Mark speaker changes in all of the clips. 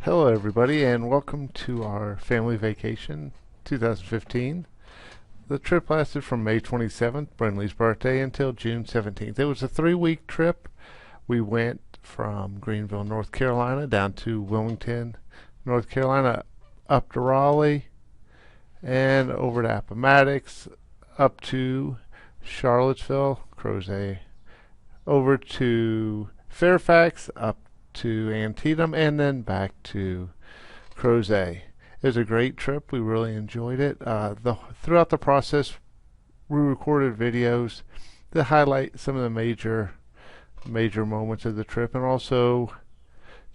Speaker 1: Hello everybody and welcome to our family vacation 2015. The trip lasted from May 27th, Brindley's birthday, until June 17th. It was a 3-week trip. We went from Greenville, North Carolina down to Wilmington, North Carolina, up to Raleigh, and over to Appomattox, up to Charlottesville, Crozet, over to Fairfax, up to Antietam, and then back to Crozet. It was a great trip. We really enjoyed it. Throughout the process, we recorded videos that highlight some of the major moments of the trip, and also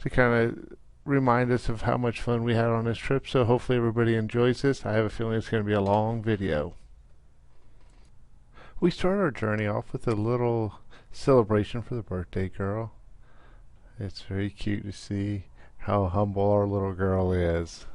Speaker 1: to kind of remind us of how much fun we had on this trip. So hopefully everybody enjoys this. I have a feeling it's going to be a long video. We start our journey off with a little celebration for the birthday girl. It's very cute to see how humble our little girl is.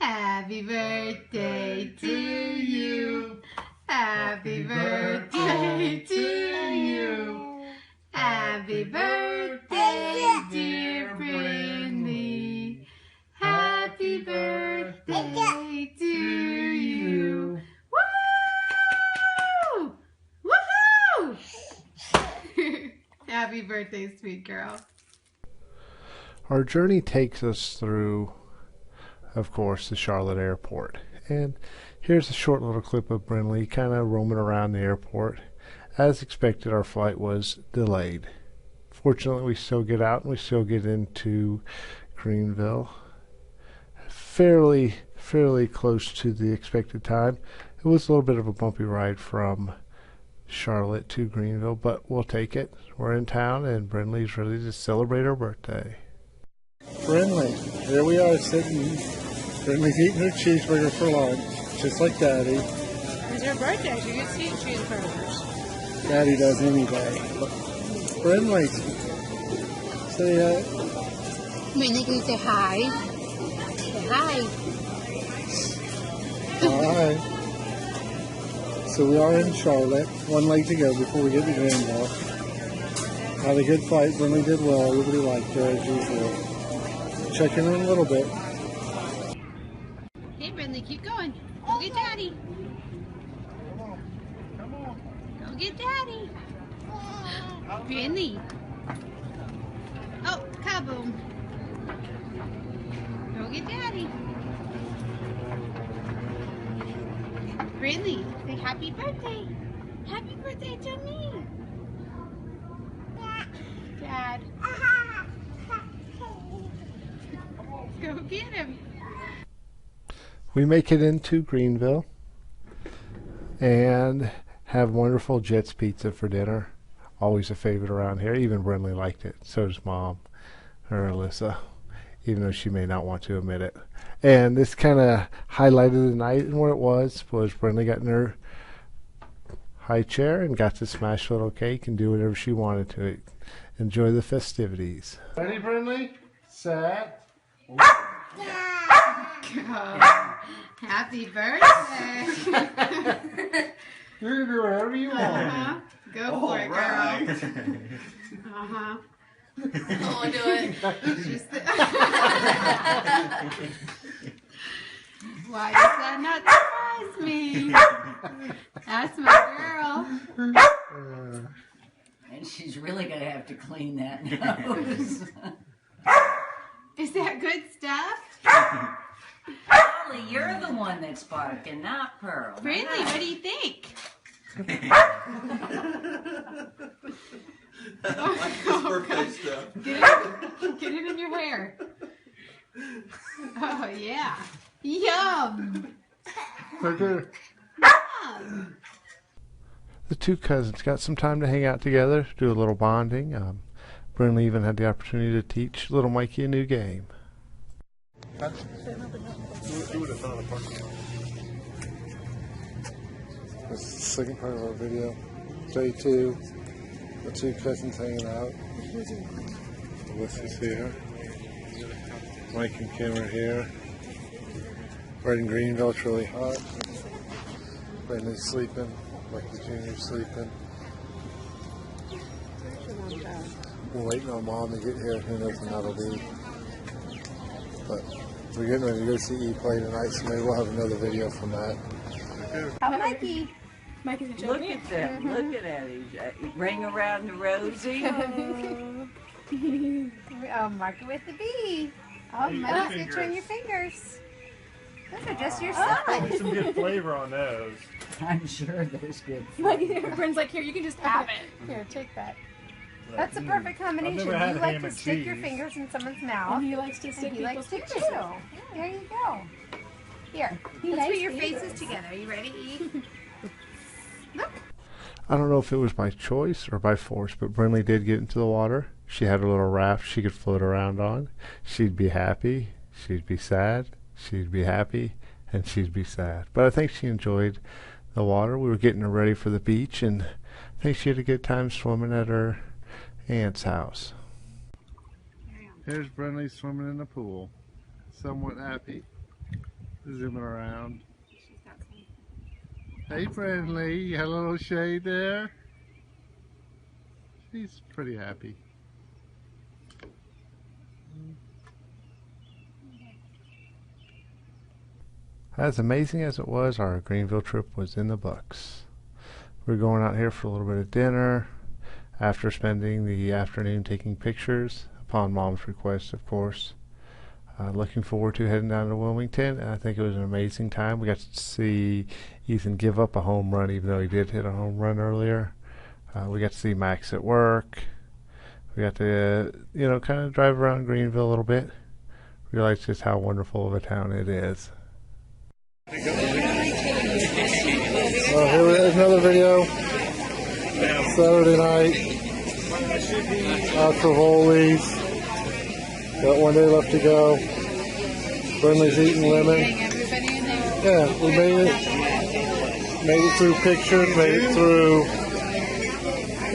Speaker 2: Happy birthday to you. Happy birthday to you. Happy birthday, dear Brindley. Happy birthday to you. Woo! Woohoo! Happy birthday, sweet girl.
Speaker 1: Our journey takes us through, of course, the Charlotte airport. And here's a short little clip of Brindley kind of roaming around the airport. As expected, our flight was delayed. Fortunately, we still get out and we still get into Greenville fairly close to the expected time. It was a little bit of a bumpy ride from Charlotte to Greenville, but we'll take it. We're in town and Brindley's ready to celebrate her birthday. Brindley, here we are sitting. Brindley's eating her cheeseburger for lunch, just like Daddy.
Speaker 2: It's her birthday. She gets to eat cheeseburgers.
Speaker 1: Daddy does anyway. Brindley, say hi.
Speaker 2: Brindley, can you say hi? Say hi.
Speaker 1: Hi. So we are in Charlotte. One leg to go before we get to Greenville. Had a good flight. Brindley did well. Everybody liked her as usual. Check in a little bit.
Speaker 2: Hey, Brindley, keep going. Go get Daddy.
Speaker 1: Come on.
Speaker 2: Go get Daddy. Brindley. Oh, kaboom. Go get Daddy. Brindley, say happy birthday. Happy birthday to me. Dad. Go get him.
Speaker 1: We make it into Greenville and have wonderful Jets Pizza for dinner. Always a favorite around here. Even Brindley liked it. So does Mom, or Alyssa, even though she may not want to admit it. And this kind of highlighted the night, and what it was Brindley got in her high chair and got to smash a little cake and do whatever she wanted to enjoy the festivities. Ready, Brindley? Set.
Speaker 2: Happy birthday.
Speaker 1: You can do whatever you want.
Speaker 2: Go for it, girl. Oh, do it. Why does that not surprise me? That's my girl.
Speaker 3: And she's really going to have to clean that nose.
Speaker 2: Is that good stuff?
Speaker 3: Holly, you're the one that's barking, not Pearl.
Speaker 2: Brindley, what do you think?
Speaker 4: Birthday stuff.
Speaker 2: Get it in your hair. Oh, yeah. Yum.
Speaker 1: Okay.
Speaker 2: Yum.
Speaker 1: The two cousins got some time to hang out together, do a little bonding. Brindley even had the opportunity to teach little Mikey a new game. This is the second part of our video. Day 2, the two cousins hanging out. Alyssa's here. Mike and Kim are here. Right in Greenville, it's really hot. Brindley's sleeping. Mikey Jr.'s sleeping. We're waiting on Mom to get here. Who knows when that'll be. But we're getting ready to go see E-Play tonight, so maybe we'll have another video from that.
Speaker 2: Oh, Mikey.
Speaker 5: Mikey's a
Speaker 3: Look at that. Look at that. Ring around the rosy.
Speaker 2: Oh, mark it with the B. Oh, Mikey's going to turn your fingers. Those are just your son.
Speaker 1: Some good flavor on those.
Speaker 3: I'm sure there's good.
Speaker 5: Bryn's like, here, you can just have it.
Speaker 2: Here, take that. That's a perfect combination. You
Speaker 1: had
Speaker 2: like
Speaker 1: ham
Speaker 2: to
Speaker 1: and
Speaker 2: stick your
Speaker 1: cheese.
Speaker 2: fingers in someone's mouth.
Speaker 5: And he likes to stick
Speaker 2: And he likes to
Speaker 5: people's
Speaker 2: too.
Speaker 5: pictures.
Speaker 2: There you go. Here, let's
Speaker 5: likes
Speaker 2: put your
Speaker 5: fingers.
Speaker 2: faces together. Are you ready, Eve? Look.
Speaker 1: I don't know if it was by choice or by force, but Brinley did get into the water. She had a little raft she could float around on. She'd be happy. She'd be sad. She'd be happy. And she'd be sad. But I think she enjoyed the water. We were getting her ready for the beach, and I think she had a good time swimming at her aunt's house. Here's Brinley swimming in the pool. Somewhat happy. Zooming around. Hey Brinley, you had a little shade there? She's pretty happy. As amazing as it was, our Greenville trip was in the books. We're going out here for a little bit of dinner after spending the afternoon taking pictures, upon Mom's request, of course. Looking forward to heading down to Wilmington, and I think it was an amazing time. We got to see Ethan give up a home run, even though he did hit a home run earlier. We got to see Max at work. We got to, kind of drive around Greenville a little bit. Realize just how wonderful of a town it is. Well, here is another video. Saturday night. Out for Volleys. Got one day left to go. Brinley's eating lemon. Yeah, we made it. Made it through pictures. Made it through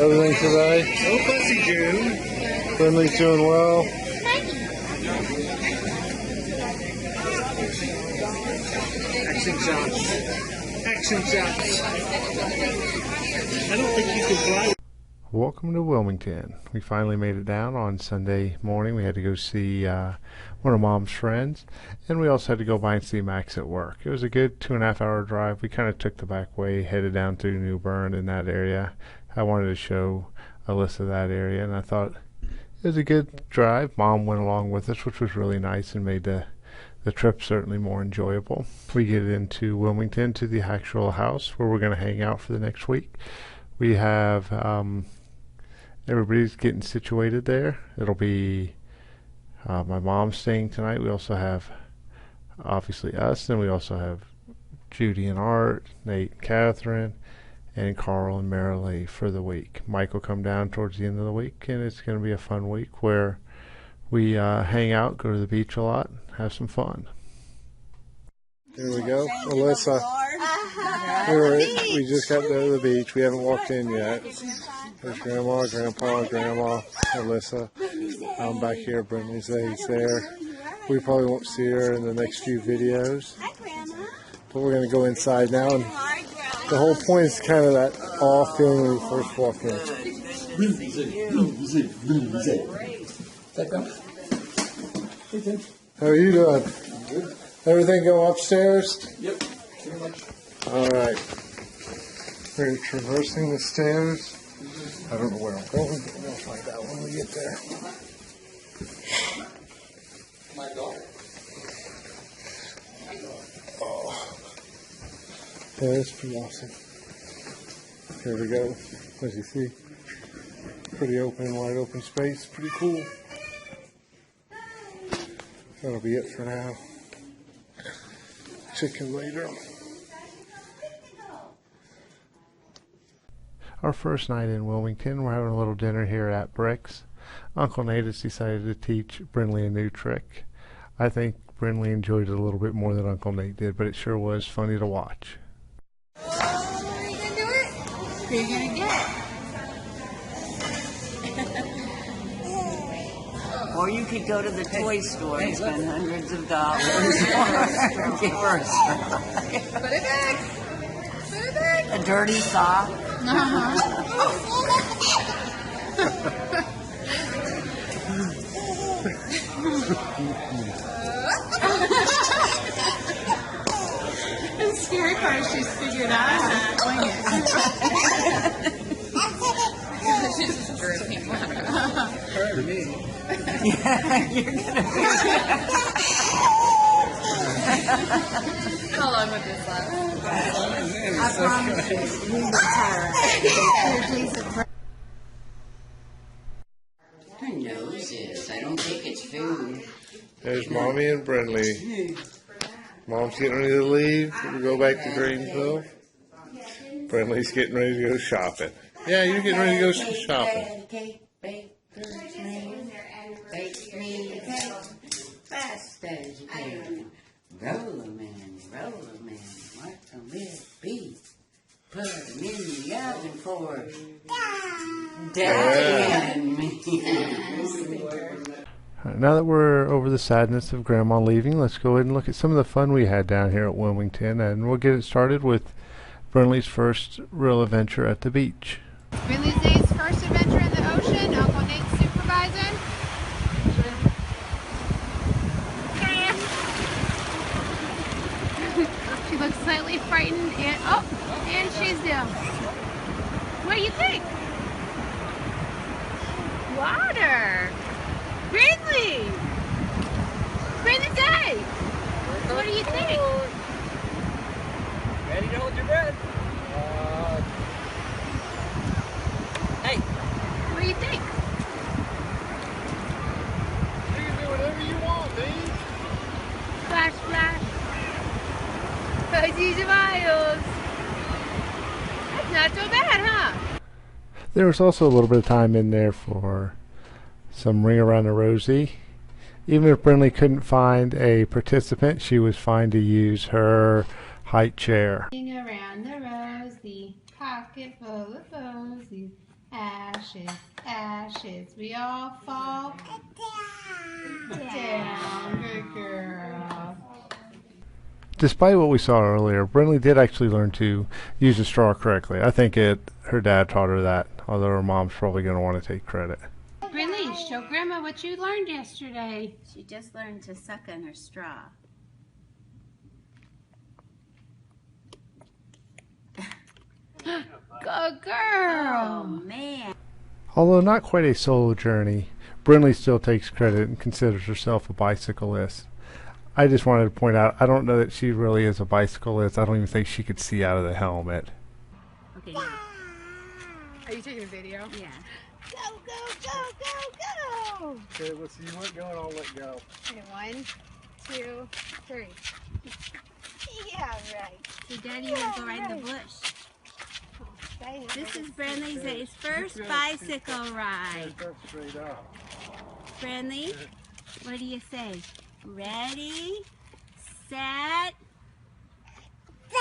Speaker 1: everything today.
Speaker 4: Oh, fussy June.
Speaker 1: Brinley's doing well.
Speaker 4: Action shots. Action shots. I don't think you can fly.
Speaker 1: Welcome to Wilmington. We finally made it down on Sunday morning. We had to go see one of Mom's friends, and we also had to go by and see Max at work. It was a good 2.5 hour drive. We kind of took the back way, headed down through New Bern in that area. I wanted to show Alyssa that area, and I thought it was a good drive. Mom went along with us, which was really nice and made the trip certainly more enjoyable. We get into Wilmington to the actual house where we're going to hang out for the next week. We have everybody's getting situated there. It'll be my mom staying tonight. We also have obviously us, and we also have Judy and Art, Nate and Catherine, and Carl and Marilee for the week. Mike will come down towards the end of the week, and it's going to be a fun week where we hang out, go to the beach a lot, have some fun. Here we go, Alyssa. We just got to the beach. We haven't walked in yet. There's Grandma, Grandpa, Grandma, Alyssa. I'm back here. Brinley's there. We probably won't see her in the next few videos. But we're going to go inside now. And the whole point is kind of that awe feeling when you first walk in. How are you doing? Everything go upstairs?
Speaker 4: Yep, pretty much.
Speaker 1: All right. We're traversing the stairs. I don't know where I'm going, but we'll find out when we get there.
Speaker 4: My dog.
Speaker 1: Oh. Yeah, that's pretty awesome. Here we go. As you see, pretty open, wide open space. Pretty cool. That'll be it for now. Chicken later. Our first night in Wilmington, we're having a little dinner here at Bricks. Uncle Nate has decided to teach Brinley a new trick. I think Brinley enjoyed it a little bit more than Uncle Nate did, but it sure was funny to watch.
Speaker 2: Are you gonna do it? Who are you gonna get?
Speaker 3: Or you could go to the toy store and spend hundreds of dollars. Give her a
Speaker 2: Put it back. Put it back.
Speaker 3: a dirty sock.
Speaker 2: The scary part is she's figured out how to swing it. She's just dripping.
Speaker 4: Hurt me.
Speaker 3: Yeah, you're gonna
Speaker 2: How long would this last?
Speaker 3: I promise you, you retire. Her nose is. I don't think it's food.
Speaker 1: There's Mommy and Brindley. Mom's getting ready to leave to go back to Greenville. Brindley's getting ready to go shopping. Yeah, you're getting ready to go shopping.
Speaker 3: Cake, baker's man, bake me a cake, fast as you can. Roll 'em in, want some with beef. Put 'em in the oven for Daddy and me.
Speaker 1: All right, now that we're over the sadness of Grandma leaving, let's go ahead and look at some of the fun we had down here at Wilmington, and we'll get it started with Brindley's first real adventure at the beach.
Speaker 5: Brindley's Day's first adventure in the ocean. Uncle Nate's supervising. She looks slightly frightened and she's down. What do you think? Water. Brindley! Brindley Day! What do you think?
Speaker 6: Ready to hold your breath? Hey!
Speaker 5: What do you think?
Speaker 1: You can do whatever you want, dude.
Speaker 5: Splash, splash. Fuzzy smiles. That's not so bad, huh?
Speaker 1: There was also a little bit of time in there for some Ring Around the Rosie. Even if Brindley couldn't find a participant, she was fine to use her height chair.
Speaker 2: Ring around the rosy, pocket full of posies. Ashes, ashes, we all fall down. Good girl.
Speaker 1: Despite what we saw earlier, Brindley did actually learn to use a straw correctly. I think her dad taught her that, although her mom's probably going to want to take credit.
Speaker 2: Brindley, show Grandma what you learned yesterday.
Speaker 3: She just learned to suck on her straw.
Speaker 2: Good girl.
Speaker 3: Oh, man.
Speaker 1: Although not quite a solo journey, Brindley still takes credit and considers herself a bicyclist. I just wanted to point out, I don't know that she really is a bicyclist. I don't even think she could see out of the helmet.
Speaker 3: Okay,
Speaker 5: Are you taking a video?
Speaker 3: yeah.
Speaker 5: Go, go, go, go, go!
Speaker 1: Okay, let's see. You want going, I'll let go.
Speaker 5: Okay, 1, 2, 3. Yeah, right.
Speaker 3: So Daddy will go ride the bush. This is Brindley's first bicycle ride.
Speaker 1: Straight up.
Speaker 3: Brindley, what do you say? Ready, set, go!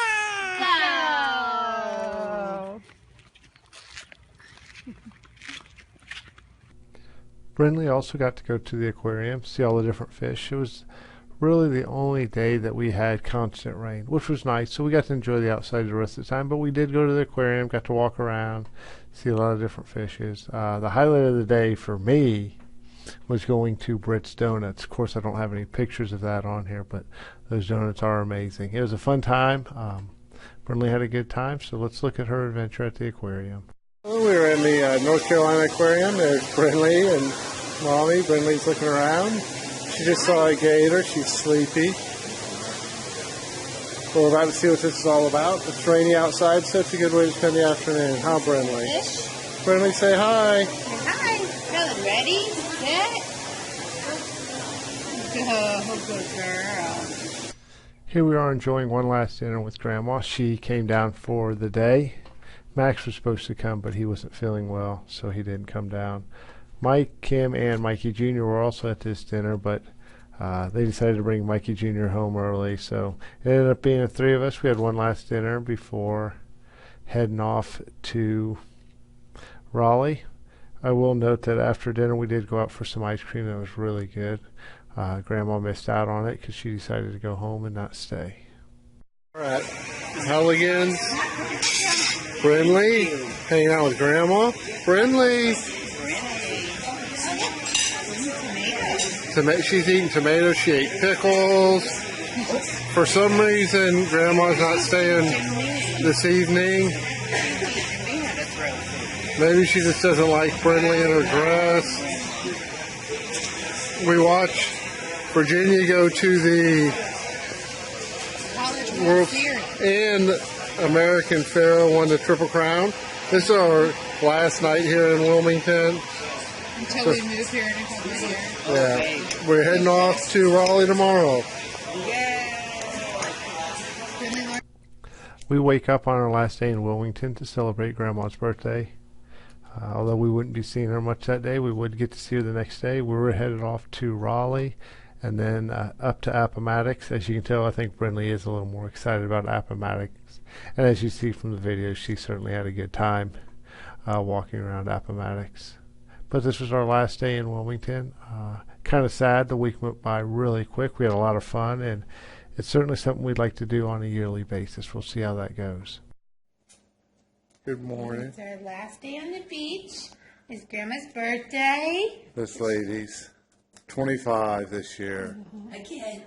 Speaker 1: Brindley also got to go to the aquarium, see all the different fish. It was really the only day that we had constant rain, which was nice, so we got to enjoy the outside the rest of the time. But we did go to the aquarium, got to walk around, see a lot of different fishes. The highlight of the day for me was going to Britt's Donuts. Of course, I don't have any pictures of that on here, but those donuts are amazing. It was a fun time. Brindley had a good time, so let's look at her adventure at the aquarium. Well, we were in the North Carolina Aquarium. There's Brindley and Mommy. Brindley's looking around. She just saw a gator. She's sleepy. We're about to see what this is all about. It's rainy outside, so it's a good way to spend the afternoon. Huh, Brindley? Brindley, say hi.
Speaker 2: Hi. Really ready? Set. Go, good girl.
Speaker 1: Here we are enjoying one last dinner with Grandma. She came down for the day. Max was supposed to come, but he wasn't feeling well, so he didn't come down. Mike, Kim, and Mikey Jr. were also at this dinner, but they decided to bring Mikey Jr. home early, so it ended up being the three of us. We had one last dinner before heading off to Raleigh. I will note that after dinner we did go out for some ice cream that was really good. Grandma missed out on it because she decided to go home and not stay. All right, Helligans, Brindley, hanging out with Grandma. Brindley. She's eating tomatoes. She ate pickles. For some reason, Grandma's not staying this evening. Maybe she just doesn't like Brindley in her dress. We watched Virginia go to the World and American Pharoah won the Triple Crown. This is our last night here in Wilmington.
Speaker 2: Until we move here in a couple of years.
Speaker 1: Yeah, we're heading off to Raleigh tomorrow. We wake up on our last day in Wilmington to celebrate Grandma's birthday. Although we wouldn't be seeing her much that day, we would get to see her the next day. We were headed off to Raleigh and then up to Appomattox. As you can tell, I think Brindley is a little more excited about Appomattox. And as you see from the video, she certainly had a good time walking around Appomattox. But this was our last day in Wilmington. Kind of sad. The week went by really quick. We had a lot of fun, and it's certainly something we'd like to do on a yearly basis. We'll see how that goes. Good morning.
Speaker 2: It's our last day on the beach. It's Grandma's birthday.
Speaker 1: This lady's 25 this year.
Speaker 3: Again.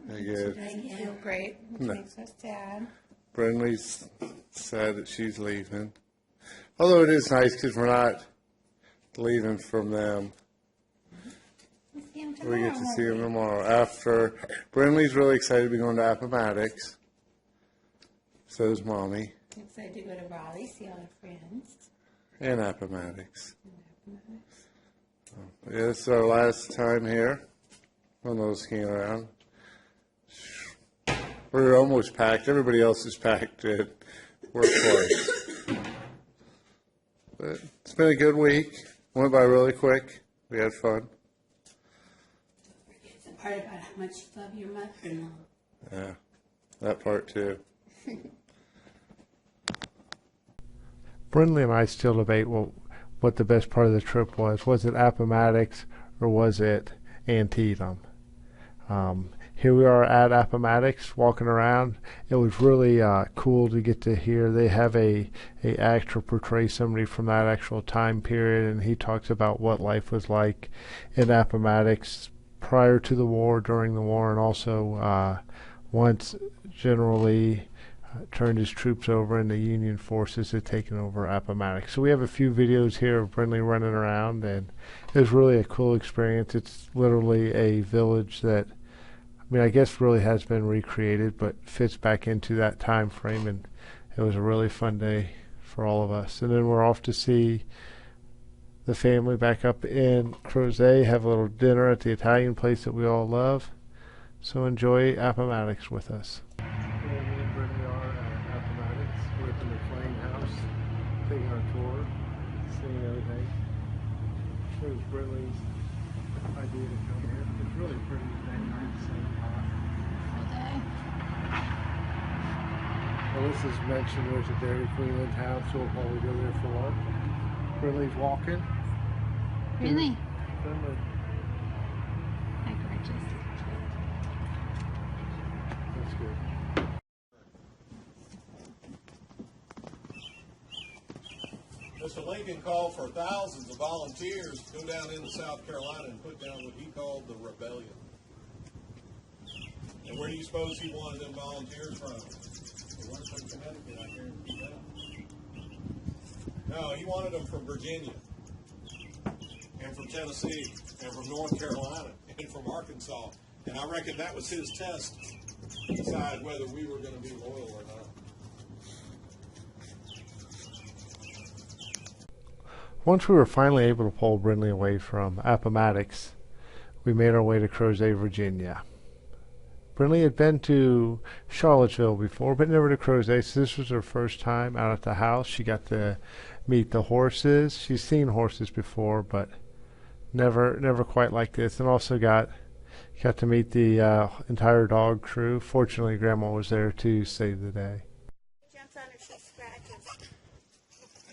Speaker 1: Good.
Speaker 2: I feel great. Which
Speaker 1: No.
Speaker 2: makes us sad.
Speaker 1: Brindley's sad that she's leaving. Although it is nice because we're not leaving from them.
Speaker 2: We'll see him
Speaker 1: We
Speaker 2: tomorrow.
Speaker 1: get to see them tomorrow. After Brindley's really excited to be going to Appomattox. So is Mommy.
Speaker 2: Excited to go to Raleigh, see all our friends.
Speaker 1: And Appomattox. Yeah, this is our last time here. On those skiing around. We're almost packed. Everybody else is packed at workplace. But it's been a good week. Went by really quick. We had fun.
Speaker 3: The part about how much you love your mother-in-law.
Speaker 1: Yeah, that part too. Brindley and I still debate what the best part of the trip was. Was it Appomattox or was it Antietam? Here we are at Appomattox walking around. It was really cool to get to hear. They have a actor portray somebody from that actual time period, and he talks about what life was like in Appomattox prior to the war, during the war, and also once General Lee turned his troops over and the Union forces had taken over Appomattox. So we have a few videos here of Brindley running around, and it was really a cool experience. It's literally a village that, I mean, I guess really has been recreated, but fits back into that time frame, and it was a really fun day for all of us. And then we're off to see the family back up in Crozet, have a little dinner at the Italian place that we all love. So enjoy Appomattox with us. Taking our tour, seeing everything. It was Brindley's idea to come here. It's really pretty day night, same hot. Alyssa's mentioned there's a Dairy Queen in town, so we'll probably go there for lunch. Brindley's walking.
Speaker 2: Really?
Speaker 1: Brindley.
Speaker 2: Hi, gorgeous.
Speaker 1: That's good.
Speaker 7: Mr. Lincoln called for thousands of volunteers to go down into South Carolina and put down what he called the rebellion. And where do you suppose he wanted them volunteers from? They weren't from Connecticut, I guarantee that. No, he wanted them from Virginia, and from Tennessee, and from North Carolina, and from Arkansas. And I reckon that was his test to decide whether we were going to be loyal or not.
Speaker 1: Once we were finally able to pull Brindley away from Appomattox, we made our way to Crozet, Virginia. Brindley had been to Charlottesville before, but never to Crozet, so this was her first time out at the house. She got to meet the horses. She's seen horses before, but never quite like this, and also got to meet the entire dog crew. Fortunately, Grandma was there to save the day.
Speaker 8: Jumps on her, she scratches.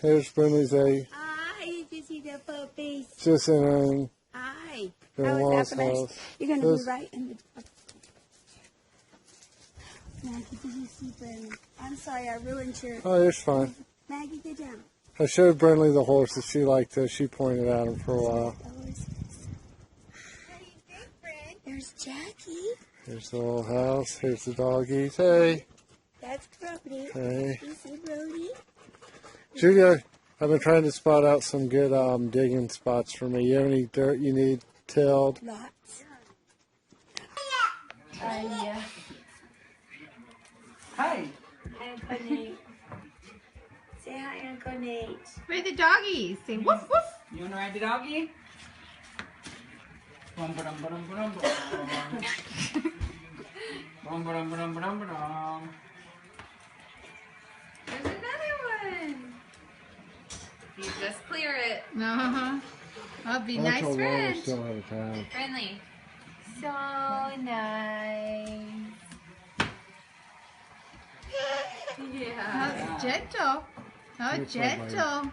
Speaker 1: Here's Brindley's
Speaker 8: Hi, did you see the puppies?
Speaker 1: just in
Speaker 8: Hi.
Speaker 1: Grandma's
Speaker 8: How was
Speaker 1: house.
Speaker 8: that? You're going to
Speaker 1: This-
Speaker 8: be right in the... Maggie, did you see Brandon? I'm sorry, I ruined your...
Speaker 1: Oh, it's fine.
Speaker 8: Maggie, get down.
Speaker 1: I showed Brindley the horses. She liked it. She pointed at them for a while.
Speaker 8: The horses. There's Jackie.
Speaker 1: Here's the little house. Here's the doggies. Hey.
Speaker 8: That's Brody.
Speaker 1: Hey.
Speaker 8: You see Brody?
Speaker 1: Julia, I've been trying to spot out some good digging spots for me. You have any dirt you need tilled?
Speaker 8: Lots.
Speaker 6: Yeah. Hi.
Speaker 8: Uncle Nate. Say hi, Uncle Nate.
Speaker 2: Where are the doggies? Say woof woof.
Speaker 6: You wanna ride the doggy? Bum ba dum ba dum ba dum ba dum. Bum ba dum ba dum ba dum ba dum.
Speaker 5: There's another one. You just clear it.
Speaker 2: Uh-huh. I'll be nice friend.
Speaker 1: Still out of town.
Speaker 5: Friendly. So nice. Yeah.
Speaker 2: How gentle. How
Speaker 1: Looks like
Speaker 2: gentle.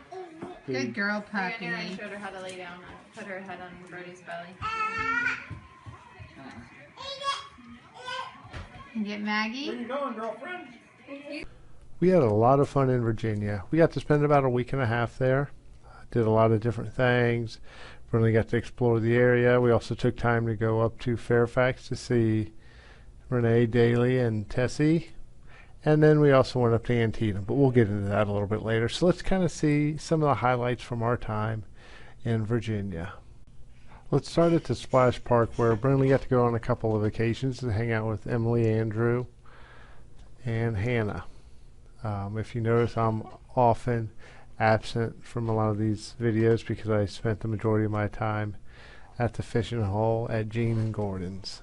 Speaker 2: Good girl,
Speaker 5: I
Speaker 2: puppy.
Speaker 5: showed her how to lay down. Put her head on Brody's belly.
Speaker 2: And get Maggie.
Speaker 7: Where you going, girlfriend?
Speaker 1: We had a lot of fun in Virginia. We got to spend about a week and a half there. Did a lot of different things. Really got to explore the area. We also took time to go up to Fairfax to see Renee, Daly, and Tessie. And then we also went up to Antietam, but we'll get into that a little bit later. So let's kind of see some of the highlights from our time in Virginia. Let's start at the Splash Park, where Brinley got to go on a couple of occasions to hang out with Emily, Andrew, and Hannah. If you notice, I'm often absent from a lot of these videos because I spent the majority of my time at the fishing hole at Jean and Gordon's.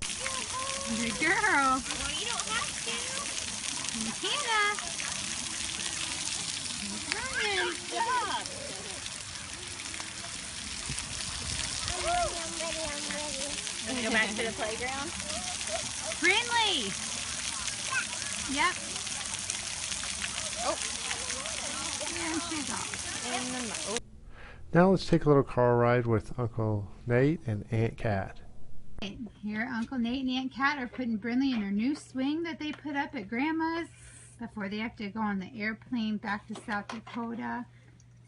Speaker 2: Good girl.
Speaker 8: Well, you don't have to.
Speaker 2: Hannah. Running.
Speaker 8: Stop. I'm ready. Can we go back to the playground?
Speaker 2: Friendly. Yep.
Speaker 5: Oh.
Speaker 2: And she's off.
Speaker 1: Now let's take a little car ride with Uncle Nate and Aunt Kat.
Speaker 2: Here, Uncle Nate and Aunt Kat are putting Brinley in her new swing that they put up at Grandma's before they have to go on the airplane back to South Dakota.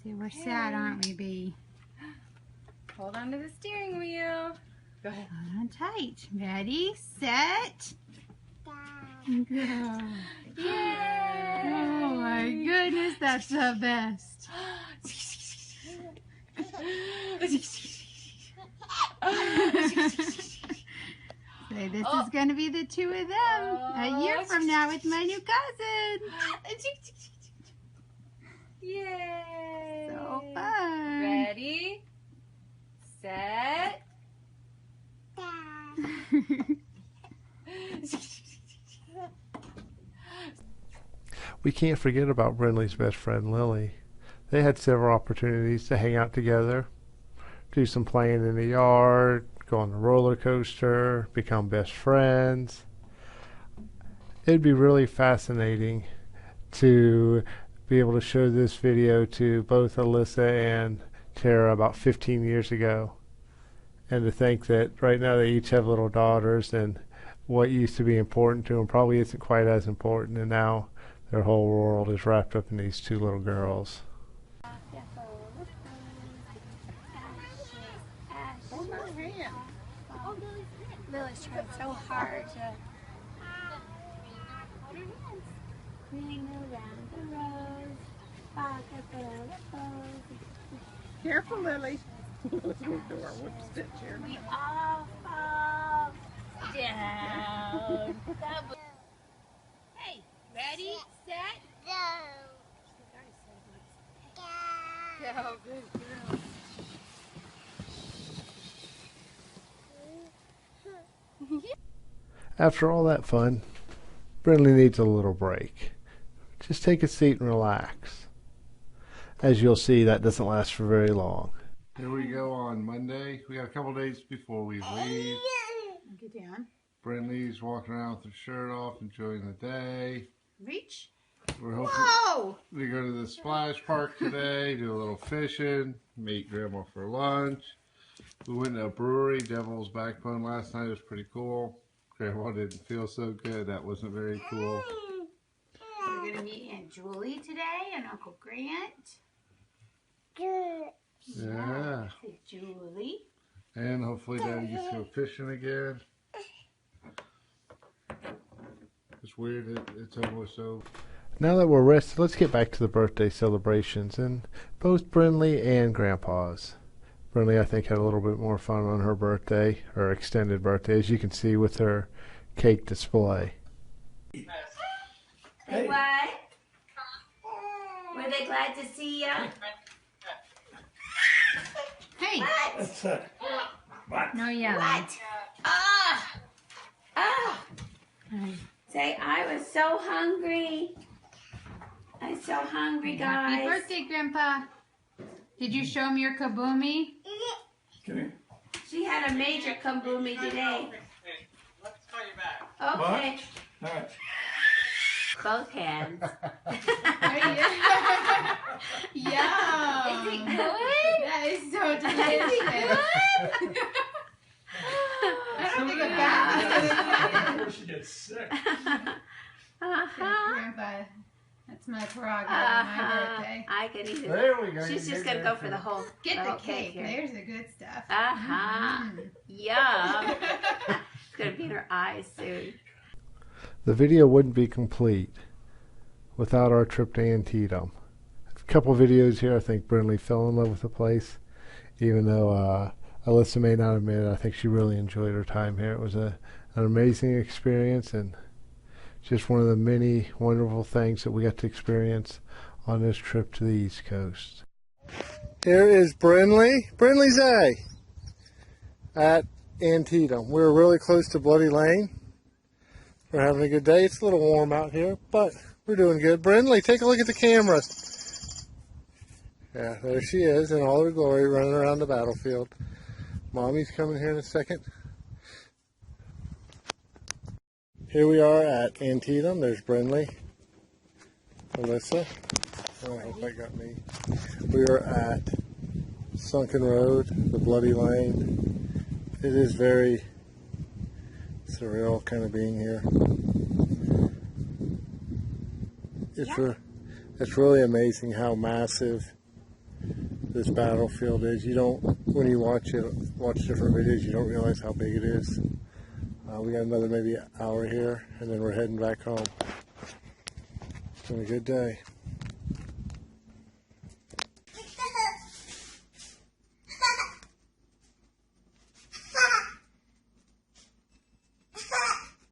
Speaker 2: See, we're sad, aren't we, Bee?
Speaker 5: Hold on to the steering wheel. Go ahead.
Speaker 2: Hold on tight. Ready, set, go.
Speaker 5: Yay!
Speaker 2: Oh my goodness, that's the best. Say, this is going to be the two of them a year from now with my new cousin.
Speaker 5: Yay!
Speaker 2: So fun.
Speaker 5: Ready, set.
Speaker 1: We can't forget about Brinley's best friend Lily. They had several opportunities to hang out together, do some playing in the yard, go on the roller coaster, become best friends. It'd be really fascinating to be able to show this video to both Alyssa and Tara about 15 years ago. And to think that right now they each have little daughters, and what used to be important to them probably isn't quite as important, and now their whole world is wrapped up in these two little girls.
Speaker 8: Lily's trying so hard to green around the rose, pocket full of roses.
Speaker 6: Careful, Lily. We'll do our whip stitch here.
Speaker 8: We all fall down. Hey, ready, set, go.
Speaker 5: Go, good girl.
Speaker 1: After all that fun, Brinley needs a little break. Just take a seat and relax. As you'll see, that doesn't last for very long. Here we go on Monday. We got a couple days before we leave.
Speaker 2: Get down.
Speaker 1: Brinley's walking around with her shirt off, enjoying the day.
Speaker 2: Reach.
Speaker 1: We're hoping
Speaker 2: Whoa!
Speaker 1: to go to the Splash Park today, do a little fishing, meet Grandma for lunch. We went to a brewery, Devil's Backbone, last night. It was pretty cool. Grandma didn't feel so good. That wasn't very cool.
Speaker 2: We're going to meet Aunt Julie today and Uncle Grant.
Speaker 1: Yeah.
Speaker 2: Julie.
Speaker 1: And hopefully Daddy gets to go fishing again. It's weird, it's almost over. Now that we're rested, let's get back to the birthday celebrations and both Brynlee and Grandpa's. Brynlee, I think, had a little bit more fun on her birthday, her extended birthday, as you can see with her cake display.
Speaker 3: Hey, what? Were they glad to see you?
Speaker 2: Hey,
Speaker 3: What?
Speaker 2: no yelling.
Speaker 3: What? Ah! Ah! Say, I was so hungry. I'm so hungry, guys.
Speaker 2: Happy birthday, Grandpa. Did you show him your kaboomy?
Speaker 3: She had a major kaboomy today.
Speaker 6: Let's call you back.
Speaker 3: Okay.
Speaker 6: All right.
Speaker 3: Both hands.
Speaker 2: Yeah.
Speaker 3: Is it good?
Speaker 2: That is so delicious. I don't think a bat is
Speaker 6: She gets sick.
Speaker 2: Grandpa, that's my prerogative on my birthday.
Speaker 3: I can eat it.
Speaker 1: There we go.
Speaker 3: She's just going to go for the whole
Speaker 2: Get the
Speaker 3: little
Speaker 2: cake.
Speaker 3: here.
Speaker 2: There's the good stuff.
Speaker 3: Yum. It's going to be in her eyes soon.
Speaker 1: The video wouldn't be complete without our trip to Antietam. A couple videos here, I think Brynlee fell in love with the place, even though Alyssa may not admit it. I think she really enjoyed her time here. It was an amazing experience and just one of the many wonderful things that we got to experience on this trip to the East Coast. Here is Brynlee. Brynlee's at Antietam. We're really close to Bloody Lane. We're having a good day. It's a little warm out here, but we're doing good. Brynlee, take a look at the camera. Yeah, there she is in all her glory running around the battlefield. Mommy's coming here in a second. Here we are at Antietam. There's Brynlee, Alyssa. Oh, I hope I got me. We are at Sunken Road, the Bloody Lane. It is very surreal kind of being here. It's really amazing how massive this battlefield is. You don't, when you watch different videos, you don't realize how big it is. We got another maybe hour here, and then we're heading back home. It's been a good day.